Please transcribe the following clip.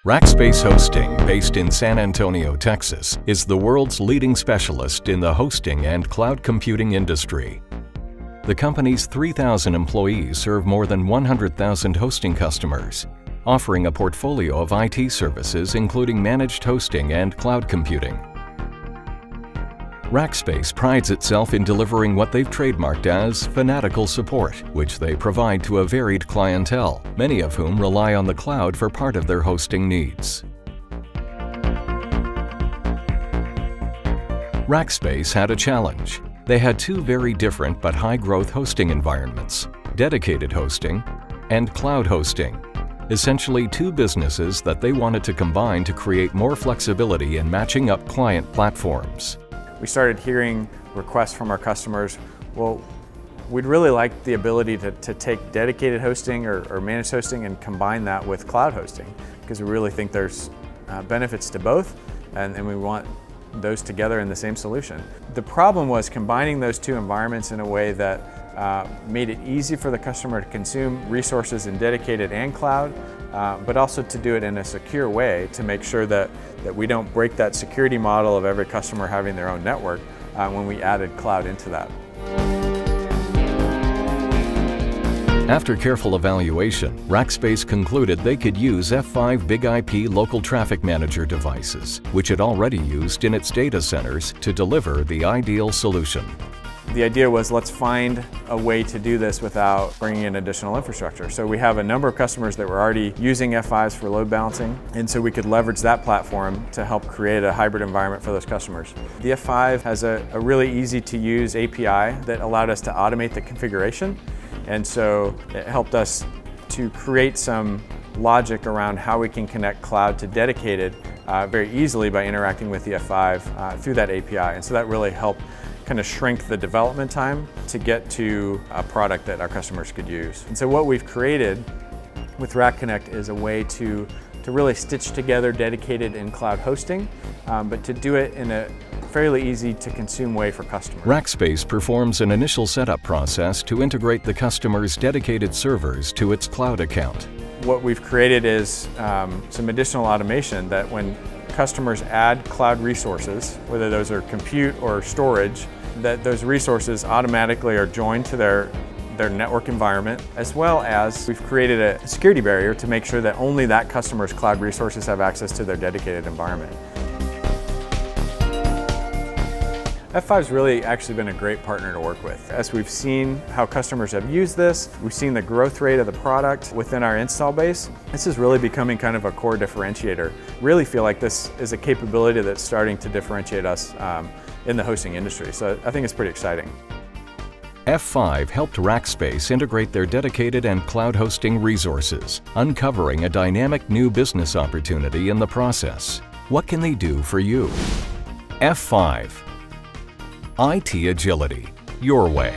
Rackspace Hosting, based in San Antonio, Texas, is the world's leading specialist in the hosting and cloud computing industry. The company's 3,000 employees serve more than 100,000 hosting customers, offering a portfolio of IT services including managed hosting and cloud computing. Rackspace prides itself in delivering what they've trademarked as fanatical support, which they provide to a varied clientele, many of whom rely on the cloud for part of their hosting needs. Rackspace had a challenge. They had two very different but high-growth hosting environments, dedicated hosting and cloud hosting, essentially two businesses that they wanted to combine to create more flexibility in matching up client platforms. We started hearing requests from our customers, well, we'd really like the ability to take dedicated hosting or managed hosting and combine that with cloud hosting, because we really think there's benefits to both, and we want those together in the same solution. The problem was combining those two environments in a way that made it easy for the customer to consume resources in dedicated and cloud, but also to do it in a secure way to make sure that we don't break that security model of every customer having their own network when we added cloud into that. After careful evaluation, Rackspace concluded they could use F5 Big IP Local Traffic Manager devices, which it already used in its data centers, to deliver the ideal solution. The idea was, let's find a way to do this without bringing in additional infrastructure. So we have a number of customers that were already using F5s for load balancing, and so we could leverage that platform to help create a hybrid environment for those customers. The F5 has a really easy to use API that allowed us to automate the configuration, and so it helped us to create some logic around how we can connect cloud to dedicated very easily by interacting with the F5 through that API, and so that really helped kind of shrink the development time to get to a product that our customers could use. And so what we've created with Rack Connect is a way to really stitch together dedicated and cloud hosting, but to do it in a fairly easy to consume way for customers. Rackspace performs an initial setup process to integrate the customer's dedicated servers to its cloud account. What we've created is some additional automation that when customers add cloud resources, whether those are compute or storage, that those resources automatically are joined to their network environment, as well as we've created a security barrier to make sure that only that customer's cloud resources have access to their dedicated environment. F5's really actually been a great partner to work with. As we've seen how customers have used this, we've seen the growth rate of the product within our install base. This is really becoming kind of a core differentiator. Really feel like this is a capability that's starting to differentiate us in the hosting industry. So I think it's pretty exciting. F5 helped Rackspace integrate their dedicated and cloud hosting resources, uncovering a dynamic new business opportunity in the process. What can they do for you? F5. IT agility, your way.